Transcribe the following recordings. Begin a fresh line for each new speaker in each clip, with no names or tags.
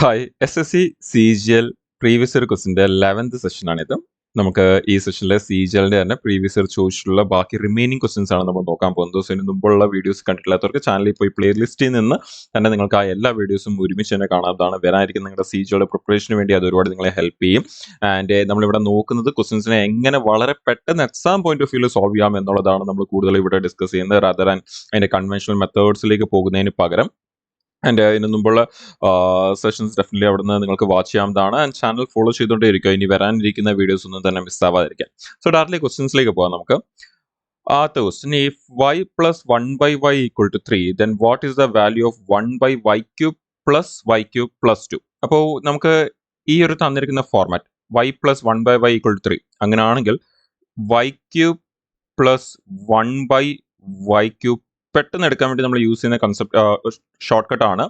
Hi SSC CGL previous year ക്വസ്റ്റിന്റെ 11th സെഷനാണിത്. നമുക്ക് ഈ സെഷനിലെ CGLന്റെ തന്നെ പ്രീവിയസ് ഇയർ ചോദിച്ചിട്ടുള്ള ബാക്കി റിമൈനിങ് ക്വസ്റ്റ്യൻസ് ആണ് നമ്മൾ നോക്കാൻ പോകുന്നത്. സോ ഇതിന് മുമ്പുള്ള വീഡിയോസ് കണ്ടിട്ടില്ലാത്തവർക്ക് ചാനലിൽ പോയി പ്ലേ ലിസ്റ്റിൽ നിന്ന് തന്നെ നിങ്ങൾക്ക് ആ എല്ലാ വീഡിയോസും ഒരുമിച്ച് തന്നെ കാണാവുന്നതാണ്. വരാനിരിക്കുന്ന നിങ്ങളുടെ CGLയുടെ പ്രിപ്പറേഷന് വേണ്ടി അത് ഒരുപാട് നിങ്ങളെ ഹെൽപ്പ് ചെയ്യും. ആൻഡ് നമ്മളിവിടെ നോക്കുന്നത് ക്വസ്റ്റ്യൻസിനെ എങ്ങനെ വളരെ പെട്ടെന്ന് എക്സാം പോയിന്റ് ഓഫ് വ്യൂവിൽ സോൾവ് ചെയ്യാം എന്നുള്ളതാണ് നമ്മൾ കൂടുതൽ ഇവിടെ ഡിസ്കസ് ചെയ്യുന്നത്. റദർ ആൻഡ് അതിന്റെ കൺവെൻഷണൽ മെത്തേഡ്സിലേക്ക് പോകുന്നതിന് പകരം ആൻഡ് ഇതിന് മുമ്പുള്ള സെഷൻസ് ഡെഫിനറ്റ്ലി അവിടുന്ന് നിങ്ങൾക്ക് വാച്ച് ചെയ്യാവുന്നതാണ്. ആൻഡ് ചാനൽ ഫോളോ ചെയ്തുകൊണ്ടേ ഇരിക്കുക, ഇനി വരാനിരിക്കുന്ന വീഡിയോസ് ഒന്നും തന്നെ മിസ്സാവാതിരിക്കാം. സോ ഡയറക്റ്റ്ലി ക്വസ്റ്റ്യൻസിലേക്ക് പോകാം നമുക്ക്. ആദ്യത്തെ question, if y plus 1 by y equal to 3, then what is the value of 1 by y cube plus y cube plus 2? അപ്പോൾ നമുക്ക് ഈ ഒരു തന്നിരിക്കുന്ന format y plus 1 by y equal to 3 അങ്ങനെയാണെങ്കിൽ y cube plus 1 by y cube പെട്ടെന്ന് എടുക്കാൻ വേണ്ടി നമ്മൾ യൂസ് ചെയ്യുന്ന കൺസെപ്റ്റ് ഷോർട്ട് കട്ട് ആണ്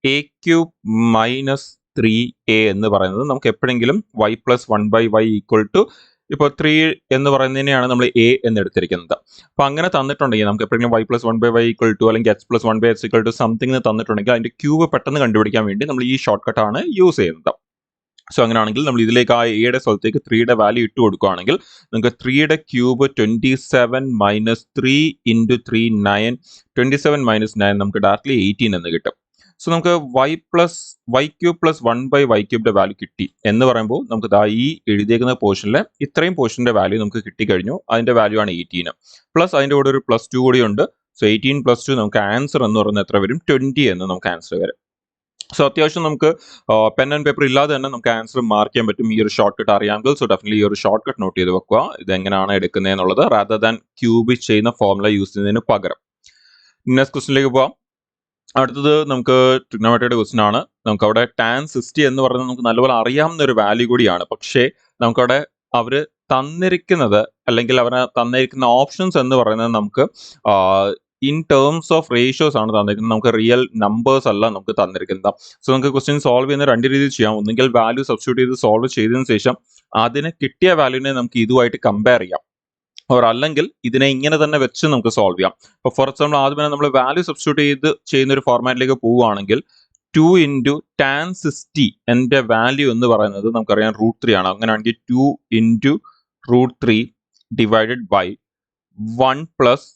എ ക്യൂബ് മൈനസ് 3a എന്ന് പറയുന്നത്. നമുക്ക് എപ്പോഴെങ്കിലും y plus 1 by y equal to ഇപ്പോൾ 3 എന്ന് പറയുന്നതിനെയാണ് നമ്മൾ a എന്ന് എടുത്തിരിക്കുന്നത്. അപ്പോൾ അങ്ങനെ തന്നിട്ടുണ്ടെങ്കിൽ നമുക്ക് എപ്പോഴെങ്കിലും y plus 1 by y equal to അല്ലെങ്കിൽ h plus 1 by h equal to something തന്നിട്ടുണ്ടെങ്കിൽ അതിന്റെ ക്യൂബ് പെട്ടെന്ന് കണ്ടുപിടിക്കാൻ വേണ്ടി നമ്മൾ ഈ ഷോർട്ട് കട്ട് ആണ് യൂസ് ചെയ്യുന്നത്. സോ അങ്ങനെയാണെങ്കിൽ നമ്മൾ ഇതിലേക്ക് ആ എയുടെ സ്ഥലത്തേക്ക് 3യുടെ വാല്യൂ ഇട്ട് കൊടുക്കുകയാണെങ്കിൽ നിങ്ങൾക്ക് 3യുടെ ക്യൂബ് 27 മൈനസ് 3 ഇൻറ്റു 3 9, 27 മൈനസ് 9 നമുക്ക് ഡയറക്ട്ലി 18 എന്ന് കിട്ടും. സോ നമുക്ക് y cube plus 1 by y ക്യൂബിന്റെ വാല്യൂ കിട്ടി എന്ന് പറയുമ്പോൾ നമുക്ക് ഈ എഴുതിയേക്കുന്ന പോർഷനിൽ ഇത്രയും പോർഷന്റെ വാല്യൂ നമുക്ക് കിട്ടിക്കഴിഞ്ഞു. അതിന്റെ വാല്യൂ ആണ് 18 പ്ലസ് അതിന്റെ കൂടെ ഒരു പ്ലസ് 2 കൂടി ഉണ്ട്. സോ 18 പ്ലസ് 2 നമുക്ക് ആൻസർ എന്ന് പറയുന്നത് എത്ര വരും? 20 എന്ന് നമുക്ക് ആൻസർ വരും. സോ അത്യാവശ്യം നമുക്ക് പെൻ ആൻഡ് പേപ്പർ ഇല്ലാതെ തന്നെ നമുക്ക് ആൻസർ മാർക്ക് ചെയ്യാൻ പറ്റും ഈ ഒരു ഷോർട്ട് കട്ട് അറിയാമെങ്കിൽ. സോ ഡെഫിനറ്റ്ലി ഈ ഒരു ഷോർട്ട് കട്ട് നോട്ട് ചെയ്ത് വെക്കുക, ഇത് എങ്ങനെയാണ് എടുക്കുന്നത് എന്നുള്ളത്, റാദർ ദാൻ ക്യൂബ് ചെയ്യുന്ന ഫോർമുല യൂസ് ചെയ്യുന്നതിന് പകരം. നെക്സ്റ്റ് ക്വസ്റ്റിനിലേക്ക് പോവാം. അടുത്തത് നമുക്ക് ട്രിഗ്നോമെട്രിയുടെ ക്വസ്റ്റൻ ആണ്. നമുക്ക് അവിടെ ടാൻ 60 എന്ന് പറയുന്നത് നമുക്ക് നല്ലപോലെ അറിയാവുന്ന ഒരു വാല്യൂ കൂടിയാണ്. പക്ഷേ നമുക്കവിടെ അവർ തന്നിരിക്കുന്നത് അല്ലെങ്കിൽ അവരെ തന്നിരിക്കുന്ന ഓപ്ഷൻസ് എന്ന് പറയുന്നത് നമുക്ക് ഇൻ ടേംസ് ഓഫ് റേഷ്യോസ് ആണ് തന്നിരിക്കുന്നത്, നമുക്ക് റിയൽ നമ്പേഴ്സ് അല്ല നമുക്ക് തന്നിരിക്കുന്നത്. സോ നമുക്ക് ക്വസ്റ്റ്യൻ സോൾവ് ചെയ്യുന്ന രണ്ട് രീതിയിൽ ചെയ്യാം. ഒന്നുകിൽ വാല്യൂ സബ്സ്റ്റിറ്റ്യൂട്ട് ചെയ്ത് സോൾവ് ചെയ്തതിനു ശേഷം അതിന് കിട്ടിയ വാല്യൂവിനെ നമുക്ക് ഇതുമായിട്ട് കമ്പയർ ചെയ്യാം, ഓർ അല്ലെങ്കിൽ ഇതിനെ ഇങ്ങനെ തന്നെ വെച്ച് നമുക്ക് സോൾവ് ചെയ്യാം. ഇപ്പോൾ ഫോർ എക്സാമ്പിൾ ആദ്യമേ നമ്മൾ വാല്യൂ സബ്സ്റ്റിറ്റ്യൂട്ട് ചെയ്ത് ചെയ്യുന്ന ഒരു ഫോർമാറ്റിലേക്ക് പോവുകയാണെങ്കിൽ 2 ഇൻറ്റു ടാൻ 60 എൻ്റെ വാല്യൂ എന്ന് പറയുന്നത് നമുക്കറിയാം √3 ആണ്. അങ്ങനെയാണെങ്കിൽ 2 ഇൻറ്റു √3 ഡിവൈഡഡ് ബൈ 1 പ്ലസ്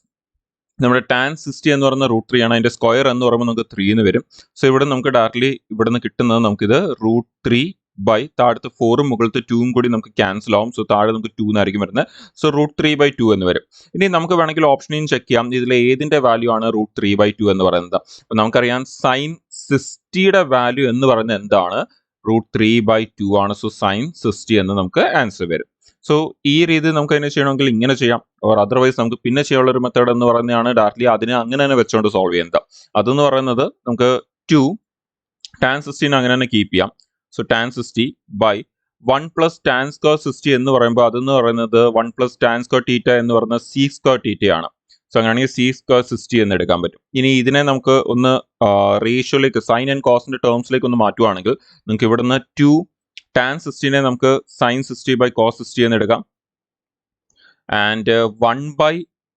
നമ്മുടെ ടാൻ 60 എന്ന് പറയുന്ന √3 ആണ്. അതിന്റെ സ്ക്വയർ എന്ന് പറയുമ്പോൾ നമുക്ക് 3 എന്ന് വരും. സോ ഇവിടെ നമുക്ക് ഡയറക്ട്ലി ഇവിടെ നിന്ന് കിട്ടുന്നത് നമുക്കിത് √3 ബൈ താഴത്തെ 4ഉം മുകളിലത്തെ 2ഉം കൂടി നമുക്ക് ക്യാൻസൽ ആവും. സോ താഴെ നമുക്ക് 2 എന്നായിരിക്കും വരുന്നത്. സോ √3 ബൈ 2 എന്ന് വരും. ഇനി നമുക്ക് വേണമെങ്കിൽ ഓപ്ഷനിൽ ചെക്ക് ചെയ്യാം ഇതിൽ ഏതിന്റെ വാല്യൂ ആണ് √3 ബൈ 2 എന്ന് പറയുന്നത്. അപ്പൊ നമുക്കറിയാം സൈൻ 60യുടെ വാല്യൂ എന്ന് പറയുന്നത് എന്താണ്? √3 ബൈ 2 ആണ്. സോ സൈൻ 60 എന്ന് നമുക്ക് ആൻസർ വരും. സോ ഈ രീതി നമുക്ക് അതിനെ ചെയ്യണമെങ്കിൽ ഇങ്ങനെ ചെയ്യാം, ഓർ അതർവൈസ് നമുക്ക് പിന്നെ ചെയ്യാനുള്ള ഒരു മെത്തേഡ് എന്ന് പറയുന്നതാണ് ഡയറക്ട്ലി അതിനെ അങ്ങനെ തന്നെ വെച്ചുകൊണ്ട് സോൾവ് ചെയ്യുന്നത്. അതെന്ന് പറയുന്നത് നമുക്ക് 2 ടാൻ 60 അങ്ങനെ തന്നെ കീപ്പ് ചെയ്യാം. So tan 60 by 1 plus tan square 60 എന്ന് പറയുമ്പോൾ അതെന്ന് പറയുന്നത് 1 പ്ലസ് ടാൻ സ്ക്വയർ തീറ്റ എന്ന് പറയുന്നത് സി സ്ക്വയർ തീറ്റയാണ്. സോ അങ്ങനെയാണെങ്കിൽ സി സ്ക്വയർ 60 എന്ന് എടുക്കാൻ പറ്റും. ഇനി ഇതിനെ നമുക്ക് ഒന്ന് റേഷ്യോയിലേക്ക് സൈൻ ആൻഡ് കോസിന്റെ ടേംസിലേക്ക് ഒന്ന് മാറ്റുവാണെങ്കിൽ നിങ്ങൾക്ക് ഇവിടുന്ന് 2 ടാൻ 60നെ നമുക്ക് സൈൻ 60 ബൈ കോസ് 60 എന്ന് എടുക്കാം. ആൻഡ് 1 ബൈ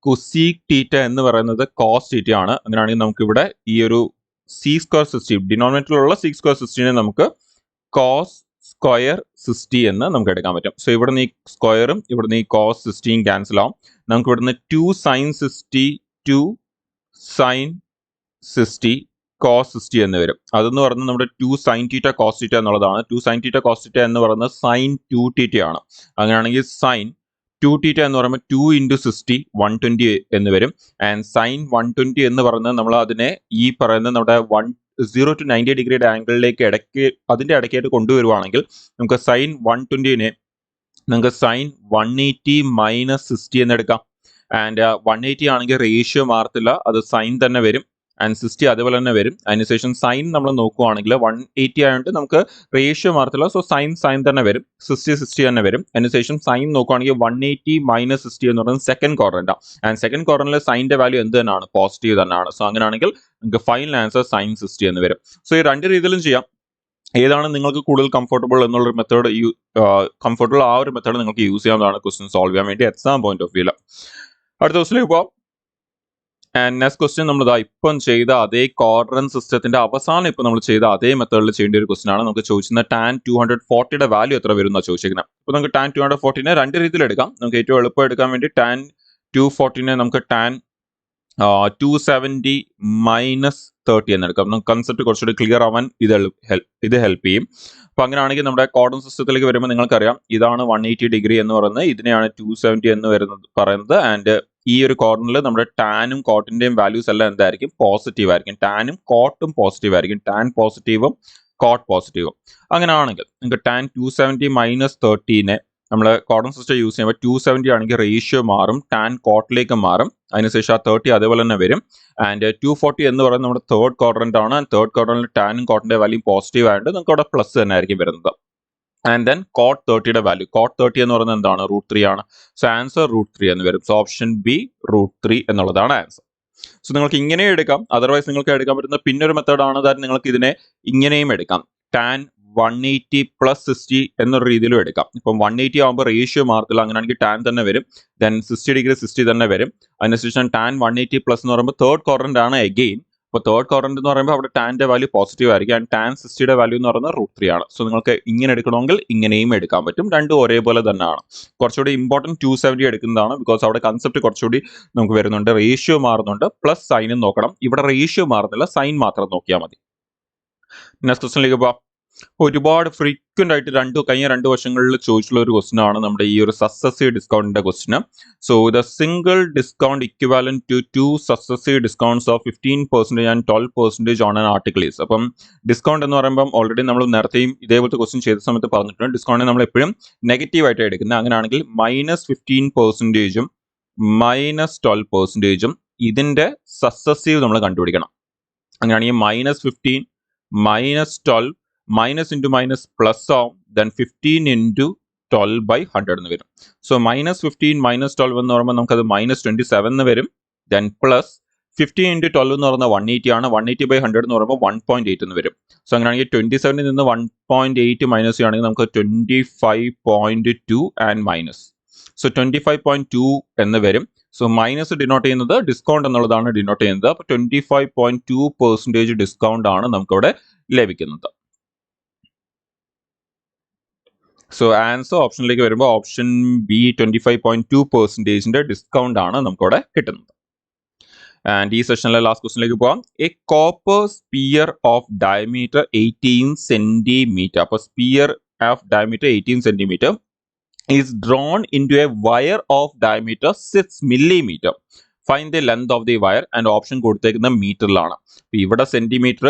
കൊസീക് തീറ്റ എന്ന് പറയുന്നത് കോസ് തീറ്റ ആണ്. അങ്ങനെയാണെങ്കിൽ നമുക്ക് ഇവിടെ ഈ ഒരു സി സ്ക്വയർ 60 ഡിനോമിനേറ്ററിലുള്ള സി സ്ക്വയർ 60നെ നമുക്ക് കോസ് സ്ക്വയർ 60 എന്ന് നമുക്ക് എടുക്കാൻ പറ്റും. സോ ഇവിടുന്ന് ഈ സ്ക്വയറും ഇവിടുന്ന് ഈ കോസ് 60 ക്യാൻസൽ ആവും. നമുക്ക് ഇവിടുന്ന് 2 സൈൻ 60 2 സൈൻ 60 കോസ് 60 എന്ന് വരും. അതെന്ന് പറയുന്നത് നമ്മുടെ 2 സൈൻ തീറ്റ കോസ് തീറ്റ എന്നുള്ളതാണ്. 2 സൈൻ തീറ്റ കോസ് തീറ്റ എന്ന് പറയുന്നത് സൈൻ 2 തീറ്റ ആണ്. അങ്ങനെയാണെങ്കിൽ സൈൻ 2 തീറ്റ എന്ന് പറയുമ്പോൾ 2 ഇൻറ്റു 60 120 എന്ന് വരും. ആൻഡ് സൈൻ 120 എന്ന് പറയുന്നത് നമ്മൾ അതിനെ ഈ പറയുന്ന നമ്മുടെ 0 to 90 ഡിഗ്രിയുടെ ആംഗിളിലേക്ക് അതിന്റെ ഇടയ്ക്കായിട്ട് കൊണ്ടുവരുവാണെങ്കിൽ നമുക്ക് സൈൻ 120നെ നമുക്ക് സൈൻ 180 മൈനസ് 60 എന്ന് എടുക്കാം. ആൻഡ് 180 ആണെങ്കിൽ റേഷ്യോ മാറത്തില്ല, അത് സൈൻ തന്നെ വരും. ആൻഡ് 60 അതേപോലെ തന്നെ വരും. അതിനുശേഷം സൈൻ നമ്മൾ നോക്കുവാണെങ്കിൽ 180 ആയതുകൊണ്ട് നമുക്ക് റേഷ്യോ മാറത്തില്ല, സോ സൈൻ തന്നെ വരും. 60 തന്നെ വരും. അതിനുശേഷം സൈൻ നോക്കുവാണെങ്കിൽ 180 മൈനസ് 60 എന്ന് പറയുന്നത് സെക്കൻഡ് ക്വാഡ്രന്റ്. ആൻഡ് സെക്കൻഡ് ക്വാഡ്രന്റിലെ സൈൻ്റെ വാല്യൂ എന്ത് തന്നെയാണ്? പോസിറ്റീവ് തന്നെയാണ്. സോ അങ്ങനെയാണെങ്കിൽ നമുക്ക് ഫൈനൽ ആൻസർ സൈൻ 60 എന്ന് വരും. സോ ഈ രണ്ട് രീതിയിലും ചെയ്യാം. ഏതാണ് നിങ്ങൾക്ക് കൂടുതൽ കംഫർട്ടബിൾ എന്നുള്ളൊരു മെത്തേഡ് കംഫർട്ടബിൾ ആ ഒരു മെത്തേഡ് നിങ്ങൾക്ക് യൂസ് ചെയ്യാവുന്നതാണ് ക്വസ്റ്റ്യൻ സോൾവ് ചെയ്യാൻ വേണ്ടി എക്സാം പോയിന്റ് ഓഫ് വ്യൂല്. അടുത്ത ക്വസ്റ്റിലേക്ക് പോകാം. ആൻഡ് നെക്സ്റ്റ് ക്വസ്റ്റ്യൻ നമ്മൾ ഇപ്പം ചെയ്ത അതേ ക്വാഡ്രന്റ് സിസ്റ്റത്തിന്റെ അവസാനം ഇപ്പം നമ്മൾ ചെയ്ത അതേ മെത്തേഡിൽ ചെയ്യേണ്ട ഒരു ക്വസ്റ്റ്യൻ ആണ്. നമുക്ക് ചോദിച്ചിരുന്ന ടാൻ 240യുടെ വാല്യൂ എത്ര വരും എന്നാണ് ചോദിച്ചിരിക്കുന്നത്. അപ്പോൾ നമുക്ക് ടാൻ 240നെ രണ്ട് രീതിയിൽ എടുക്കാം. നമുക്ക് ഏറ്റവും എളുപ്പം എടുക്കാൻ വേണ്ടി ടാൻ 240നെ നമുക്ക് ടാൻ 270 മൈനസ് 30 എന്ന് എടുക്കാം. നമുക്ക് കൺസെപ്റ്റ് കുറച്ചുകൂടി ക്ലിയർ ആവാൻ ഇത് ഹെൽപ്പ് ചെയ്യും. അപ്പൊ അങ്ങനെയാണെങ്കിൽ നമ്മുടെ കോർഡിനേറ്റ് സിസ്റ്റത്തിലേക്ക് വരുമ്പോൾ നിങ്ങൾക്കറിയാം ഇതാണ് 180 ഡിഗ്രി എന്ന് പറയുന്നത്, ഇതിനെയാണ് 270 എന്ന് പറയുന്നത്. ആൻഡ് ഈ ഒരു കോർണറിൽ നമ്മുടെ ടാനും കോട്ടിന്റെയും വാല്യൂസ് എല്ലാം എന്തായിരിക്കും? പോസിറ്റീവ് ആയിരിക്കും. ടാനും കോട്ടും പോസിറ്റീവ് ആയിരിക്കും. ടാൻ പോസിറ്റീവും കോട്ട് പോസിറ്റീവും. അങ്ങനെയാണെങ്കിൽ നിങ്ങൾക്ക് ടാൻ 270 മൈനസ് 30നെ നമ്മൾ കോർഡിനേറ്റ് സിസ്റ്റം യൂസ് ചെയ്യുമ്പോൾ 270 ആണെങ്കിൽ റേഷ്യോ മാറും, ടാൻ കോട്ടിലേക്ക് മാറും, അതിനുശേഷം ആ 30 അതേപോലെ തന്നെ വരും. ആൻഡ് 240 എന്ന് പറയുന്നത് നമ്മുടെ തേർഡ് ക്വാഡ്രന്റ് ആണ്. തേർഡ് ക്വാഡ്രന്റിൽ ടാനും കോട്ടിന്റെ വാല്യൂ പോസിറ്റീവ് ആയതുകൊണ്ട് നിങ്ങൾക്ക് അവിടെ പ്ലസ് തന്നെ ആയിരിക്കും വരുന്നത്. ആൻഡ് ദെൻ കോട്ട് 30യുടെ വാല്യൂ, കോട്ട് 30 എന്ന് പറയുന്നത് എന്താണ്? √3 ആണ്. സോ ആൻസർ √3 എന്ന് വരും. സോ ഓപ്ഷൻ ബി √3 എന്നുള്ളതാണ് ആൻസർ. സോ നിങ്ങൾക്ക് ഇങ്ങനെ എടുക്കാം, അതർവൈസ് നിങ്ങൾക്ക് എടുക്കാൻ പറ്റുന്ന പിന്നൊരു മെത്തേഡാണ് ദാറ്റ് നിങ്ങൾക്ക് ഇതിനെ ഇങ്ങനെയും എടുക്കാം. ടാൻ 180 പ്ലസ് 60 എന്നൊരു രീതിയിലും എടുക്കാം. ഇപ്പം 180 ആകുമ്പോൾ റേഷ്യോ മാറത്തില്ല, അങ്ങനെയാണെങ്കിൽ ടാൻ തന്നെ വരും. ദെൻ 60 ഡിഗ്രി 60 തന്നെ വരും. അതിനുശേഷം ടാൻ 180 പ്ലസ് എന്ന് പറയുമ്പോൾ തേർഡ് ക്വാഡ്രന്റ് ആണ് അഗെയിൻ. അപ്പോൾ തേർഡ് ക്വാഡ്രന്റ് എന്ന് പറയുമ്പോൾ അവിടെ ടാന്റെ വാല്യൂ പോസിറ്റീവ് ആയിരിക്കും. ആൻഡ് ടാൻ 60യുടെ വാല്യൂ എന്ന് പറയുന്നത് √3 ആണ്. സോ നിങ്ങൾക്ക് ഇങ്ങനെ എടുക്കണമെങ്കിൽ ഇങ്ങനെയും എടുക്കാൻ പറ്റും. രണ്ടും ഒരേപോലെ തന്നെയാണ്. കുറച്ചുകൂടി ഇമ്പോർട്ടൻറ്റ് 270 എടുക്കുന്നതാണ്, ബിക്കോസ് അവിടെ കൺസെപ്റ്റ് കുറച്ചുകൂടി നമുക്ക് വരുന്നുണ്ട്. റേഷ്യോ മാറുന്നുണ്ട്, പ്ലസ് സൈനും നോക്കണം. ഇവിടെ റേഷ്യോ മാറുന്നില്ല, സൈൻ മാത്രം നോക്കിയാൽ മതി. നെക്സ്റ്റ് ക്വസ്റ്റ്യനിലേക്ക് പോവാം. ഒരുപാട് ഫ്രീക്വന്റ് ആയിട്ട് കഴിഞ്ഞ രണ്ട് വർഷങ്ങളിൽ ചോദിച്ചിട്ടുള്ള ഒരു ക്വസ്റ്റ്യൻ ആണ് നമ്മുടെ ഈ ഒരു സക്സസീവ് ഡിസ്കൗണ്ടിന്റെ question. So the single discount equivalent to 2 successive discounts of 15% and 12% on an article is. അപ്പം ഡിസ്കൗണ്ട് എന്ന് പറയുമ്പോൾ ഓൾറെഡി നമ്മൾ നേരത്തെയും ഇതേപോലത്തെ ക്വസ്റ്റ്യൻ ചെയ്ത സമയത്ത് പറഞ്ഞിട്ടുണ്ട്. ഡിസ്കൗണ്ടിനെ നമ്മൾ എപ്പോഴും നെഗറ്റീവ് ആയിട്ട് എടുക്കുന്നത്. അങ്ങനെയാണെങ്കിൽ -15%ഉം -12%ഉം ഇതിന്റെ സക്സസീവ് നമ്മൾ കണ്ടുപിടിക്കണം. അങ്ങനെയാണെങ്കിൽ -15 -12 മൈനസ് ഇൻറ്റു മൈനസ് പ്ലസ് ആവും. ദെൻ 15 ഇൻറ്റു 12/100 എന്ന് വരും. സോ -15 -12 എന്ന് പറയുമ്പോൾ നമുക്കത് -27 എന്ന് വരും. ദെൻ പ്ലസ് 15 ഇൻറ്റു 12 എന്ന് പറയുന്നത് 180 ആണ്. 180/100 എന്ന് പറയുമ്പോൾ 1.8 എന്ന് വരും. സോ അങ്ങനെയാണെങ്കിൽ 27 നിന്ന് 1.8 മൈനസ് ചെയ്യുകയാണെങ്കിൽ നമുക്ക് 25.2 ആൻഡ് മൈനസ്. സോ 25.2 എന്ന് വരും. സോ മൈനസ് ഡിനോട്ട് ചെയ്യുന്നത് ഡിസ്കൗണ്ട് എന്നുള്ളതാണ് ഡിനോട്ട് ചെയ്യുന്നത്. അപ്പോൾ 25.2% ഡിസ്കൗണ്ട് ആണ് നമുക്കിവിടെ ലഭിക്കുന്നത്. സോ ആൻസർ ഓപ്ഷനിലേക്ക് വരുമ്പോൾ ഓപ്ഷൻ ബി 25.2% ഡിസ്കൗണ്ട് ആണ് നമുക്കിവിടെ കിട്ടുന്നത്. ആൻഡ് ഈ സെഷനിലെ ലാസ്റ്റ് ക്വസ്റ്റിനിലേക്ക് പോകാം. A copper sphere of diameter 18 centimetre. അപ്പോൾ sphere of diameter 18 centimetre is drawn into a wire of diameter 6 millimeter. Find the length of the wire. And option കൊടുത്തേക്കുന്ന മീറ്ററിലാണ്. ഇവിടെ സെന്റിമീറ്റർ,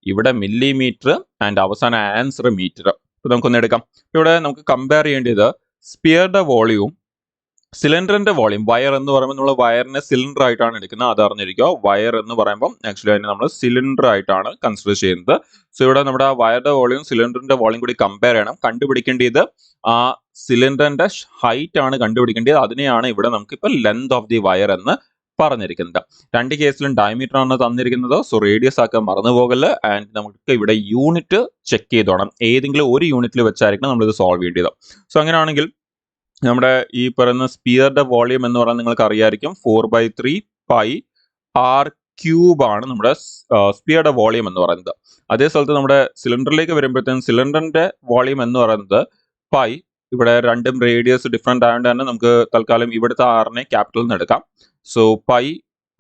ഇവിടെ മില്ലിമീറ്റർ, ആൻഡ് അവസാന answer metre. ഇപ്പൊ നമുക്കൊന്ന് എടുക്കാം. ഇവിടെ നമുക്ക് കമ്പയർ ചെയ്യേണ്ടത് സ്പിയറുടെ വോളിയവും സിലിണ്ടറിന്റെ വോളിയം. വയർ എന്ന് പറയുമ്പോൾ നമ്മൾ വയറിനെ സിലിണ്ടർ ആയിട്ടാണ് എടുക്കുന്നത്, അത് അറിഞ്ഞിരിക്കുക. വയർ എന്ന് പറയുമ്പോൾ ആക്ച്വലി അതിനെ നമ്മൾ സിലിണ്ടർ ആയിട്ടാണ് കൺസിഡർ ചെയ്യുന്നത്. സോ ഇവിടെ നമ്മുടെ വയറുടെ വോളിയം സിലിണ്ടറിന്റെ വോളിയം കൂടി കമ്പയർ ചെയ്യണം. കണ്ടുപിടിക്കേണ്ടത് ആ സിലിണ്ടറിന്റെ ഹൈറ്റ് ആണ് കണ്ടുപിടിക്കേണ്ടത്. അതിനെയാണ് ഇവിടെ നമുക്ക് ഇപ്പൊ ലെങ്ത് ഓഫ് ദി വയർ എന്ന് പറഞ്ഞിരിക്കുന്നത്. രണ്ട് കേസിലും ഡയമീറ്റർ ആണ് തന്നിരിക്കുന്നത്. സോ റേഡിയസ് ആക്കാൻ മറന്നു പോകല്. ആൻഡ് നമുക്ക് ഇവിടെ യൂണിറ്റ് ചെക്ക് ചെയ്തോണം. ഏതെങ്കിലും ഒരു യൂണിറ്റിൽ വെച്ചായിരിക്കണം നമ്മൾ ഇത് സോൾവ് ചെയ്യേണ്ടത്. സോ അങ്ങനെയാണെങ്കിൽ നമ്മുടെ ഈ പറയുന്ന സ്പിയറുടെ വോളിയം എന്ന് പറയുന്നത് നിങ്ങൾക്ക് അറിയായിരിക്കും 4/3 പൈ r³ ആണ് നമ്മുടെ സ്പിയറുടെ വോളിയം എന്ന് പറയുന്നത്. അതേ സ്ഥലത്ത് നമ്മുടെ സിലിണ്ടറിലേക്ക് വരുമ്പോഴത്തേക്കും സിലിണ്ടറിന്റെ വോളിയം എന്ന് പറയുന്നത് പൈ. ഇവിടെ രണ്ടും റേഡിയസ് ഡിഫറെന്റ് ആയതുകൊണ്ട് തന്നെ നമുക്ക് തൽക്കാലം ഇവിടുത്തെ ആറിനെ ക്യാപിറ്റൽ നിന്ന് എടുക്കാം. സോ പൈ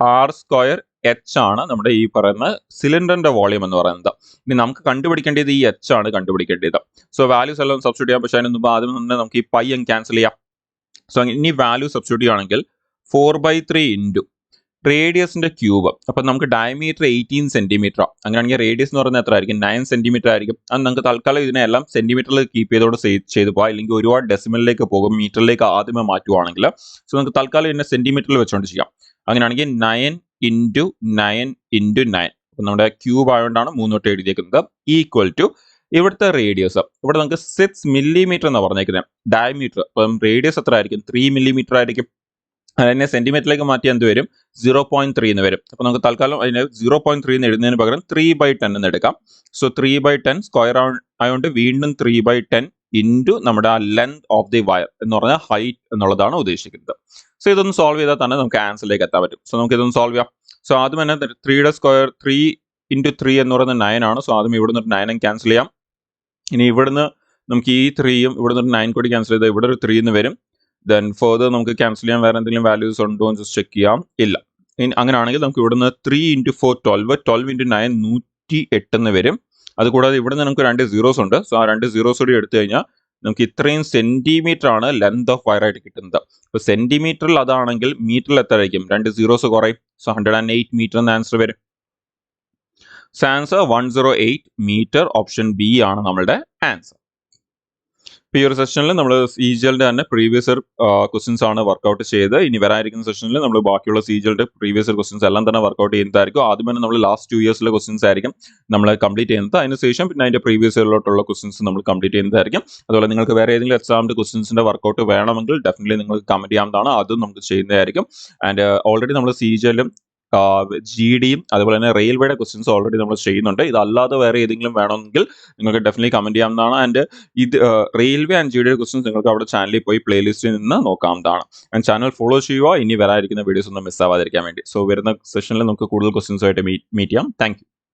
r² h ആണ് നമ്മുടെ ഈ പറയുന്ന സിലിണ്ടറിന്റെ വോളിയം എന്ന് പറയുന്നത്. ഇനി നമുക്ക് കണ്ടുപിടിക്കേണ്ടത് ഈ h ആണ് കണ്ടുപിടിക്കേണ്ടത്. സോ വാല്യൂസ് എല്ലാം സബ്സ്റ്റിറ്റ്യൂട്ട് ചെയ്യാൻ. പക്ഷേ അതിന് മുമ്പ് ആദ്യം തന്നെ നമുക്ക് ഈ പൈ അങ്ങ് ക്യാൻസൽ ചെയ്യാം. സോ ഇനി വാല്യൂ സബ്സ്റ്റിറ്റ്യൂട്ട് ചെയ്യുകയാണെങ്കിൽ 4/3 ഇൻറ്റു റേഡിയസിന്റെ ക്യൂബ്. അപ്പൊ നമുക്ക് ഡയമീറ്റർ 18 സെന്റിമീറ്റർ. അങ്ങനെയാണെങ്കിൽ റേഡിയസ് എന്ന് പറയുന്നത് എത്ര ആയിരിക്കും? 9 സെന്റിമീറ്റർ ആയിരിക്കും. അത് നമുക്ക് തൽക്കാലം ഇതിനെല്ലാം സെന്റിമീറ്ററിൽ കീപ്പ് ചെയ്തോടെ ചെയ്തു പോകാം. അല്ലെങ്കിൽ ഒരുപാട് ഡെസിമലിലേക്ക് പോകും, മീറ്ററിലേക്ക് ആദ്യമേ മാറ്റുവാണെങ്കിൽ. സോ നമുക്ക് തൽക്കാലം ഇതിനെ സെന്റിമീറ്ററിൽ വെച്ചുകൊണ്ട് ചെയ്യാം. അങ്ങനെയാണെങ്കിൽ 9 ഇൻറ്റു 9 ഇൻറ്റു 9. അപ്പൊ നമ്മുടെ ക്യൂബ് ആയതുകൊണ്ടാണ് 3 തൊട്ട് എഴുതിയേക്കുന്നത്. ഈക്വൽ ടു ഇവിടുത്തെ റേഡിയസ്. ഇവിടെ നമുക്ക് 6 millimeter എന്ന് പറഞ്ഞേക്കുന്നത് ഡയമീറ്റർ. അപ്പം റേഡിയസ് എത്ര ആയിരിക്കും? 3 millimeter ആയിരിക്കും. അതിനെ സെന്റിമീറ്ററിലേക്ക് മാറ്റി എന്ത് വരും? 0.3 എന്ന് വരും. അപ്പൊ നമുക്ക് തൽക്കാലം അതിനെ 0.3 എന്ന് എഴുതുന്നതിന് പകരം 3/10 എന്ന് എടുക്കാം. സോ 3/10 സ്ക്വയർ ആയതുകൊണ്ട് വീണ്ടും 3/10 ഇൻറ്റു നമ്മുടെ ആ ലെങ്ത് ഓഫ് ദി വയർ എന്ന് പറഞ്ഞാൽ ഹൈറ്റ് എന്നുള്ളതാണ് ഉദ്ദേശിക്കുന്നത്. സോ ഇതൊന്ന് സോൾവ് ചെയ്താൽ തന്നെ നമുക്ക് ആൻസറിലേക്ക് എത്താൻ പറ്റും. സോ നമുക്ക് ഇതൊന്ന് സോൾവ് ചെയ്യാം. സോ ആദ്യം തന്നെ 3യുടെ സ്ക്വയർ 3 ഇൻറ്റു 3 എന്ന് പറയുന്നത് 9 ആണ്. സോ ആദ്യം ഇവിടുന്ന് ഒരു 9 ക്യാൻസൽ ചെയ്യാം. ഇനി ഇവിടുന്ന് നമുക്ക് ഈ 3യും ഇവിടുന്ന് ഒരു 9 കൂടി ക്യാൻസൽ ചെയ്താൽ ഇവിടെ ഒരു 3 എന്ന് വരും. ദെൻ ഫർദർ നമുക്ക് ക്യാൻസൽ ചെയ്യാൻ വേറെ എന്തെങ്കിലും വാല്യൂസ് ഉണ്ടോ എന്ന് ജസ്റ്റ് ചെക്ക് ചെയ്യാം. ഇല്ല. അങ്ങനെയാണെങ്കിൽ നമുക്ക് ഇവിടുന്ന് 3 ഇൻറ്റു 4 12 12 ഇൻറ്റു 9 108 എന്ന് വരും. അതുകൂടാതെ ഇവിടുന്ന് നമുക്ക് 2 സീറോസ് ഉണ്ട്. സോ ആ 2 സീറോസ് കൂടി എടുത്തു കഴിഞ്ഞാൽ നമുക്ക് ഇത്രയും സെന്റിമീറ്റർ ആണ് ലെങ്ത് ഓഫ് വയർ ആയിട്ട് കിട്ടുന്നത്. അപ്പോൾ സെന്റിമീറ്ററിൽ അതാണെങ്കിൽ മീറ്ററിൽ എത്ര ആയിരിക്കും? 2 സീറോസ് കുറയും. സോ 108 മീറ്റർ എന്ന ആൻസർ വരും. So answer 108 metre. Option B ആണ് നമ്മളുടെ ആൻസർ. ഈ ഒരു സെഷനിൽ നമ്മൾ സീജലിന്റെ തന്നെ പ്രീവിയസ് ഇയർ ക്വസ്റ്റ്യൻസ് ആണ് വർക്ക്ഔട്ട് ചെയ്ത്. ഇനി വരാനിരിക്കുന്ന സെഷനിൽ നമ്മൾ ബാക്കിയുള്ള സീജലിന്റെ പ്രീവിയസ് ഇയർ ക്വസ്റ്റ്യൻസ് എല്ലാം തന്നെ വർക്ക്ഔട്ട് ചെയ്യുന്നതായിരിക്കും. ആദ്യം തന്നെ നമ്മൾ ലാസ്റ്റ് 2 ഇയേഴ്സിലെ ക്വസ്റ്റ്യൻസ് ആയിരിക്കും നമ്മൾ കംപ്ലീറ്റ് ചെയ്യുന്നത്. അതിനുശേഷം പിന്നെ അതിന്റെ പ്രീവിയസ് ഇയറിലോട്ടുള്ള ക്വസ്റ്റ്യൻസ് നമ്മൾ കംപ്ലീറ്റ് ചെയ്യുന്നതായിരിക്കും. അതുപോലെ നിങ്ങൾക്ക് വേറെ ഏതെങ്കിലും എക്സാമിന്റെ ക്വസ്റ്റ്യൻസിന്റെ വർക്ക്ഔട്ട് വേണമെങ്കിൽ ഡെഫിനറ്റ്ലി നിങ്ങൾക്ക് കമന്റ് ചെയ്യാവുന്നതാണ്. അതും നമുക്ക് ചെയ്യുന്നതായിരിക്കും. ആൻഡ് ഓൾറെഡി നമ്മൾ സീജലും GDയും അതുപോലെ തന്നെ റെയിൽവേയുടെ ക്വസ്റ്റ്യൻസ് ഓൾറെഡി നമ്മൾ ചെയ്യുന്നുണ്ട്. ഇതല്ലാതെ വേറെ ഏതെങ്കിലും വേണമെങ്കിൽ നിങ്ങൾക്ക് ഡെഫിനറ്റ്ലി കമന്റ് ചെയ്യാവുന്നതാണ്. ആൻഡ് ഇത് റെയിൽവേ ആൻഡ് GDയുടെ ക്വസ്റ്റ്യൻസ് നിങ്ങൾക്ക് അവിടെ ചാനലിൽ പോയി പ്ലേലിസ്റ്റിൽ നിന്ന് നോക്കാവുന്നതാണ്. ആൻഡ് ചാനൽ ഫോളോ ചെയ്യുക, ഇനി വരാതിരിക്കുന്ന വീഡിയോസ് ഒന്നും മിസ് ആവാതിരിക്കാൻ വേണ്ടി. സോ വരുന്ന സെഷനിൽ നമുക്ക് കൂടുതൽ ക്വസ്റ്റ്യൻസ് ആയിട്ട് മീറ്റ് ചെയ്യാം. Thank you.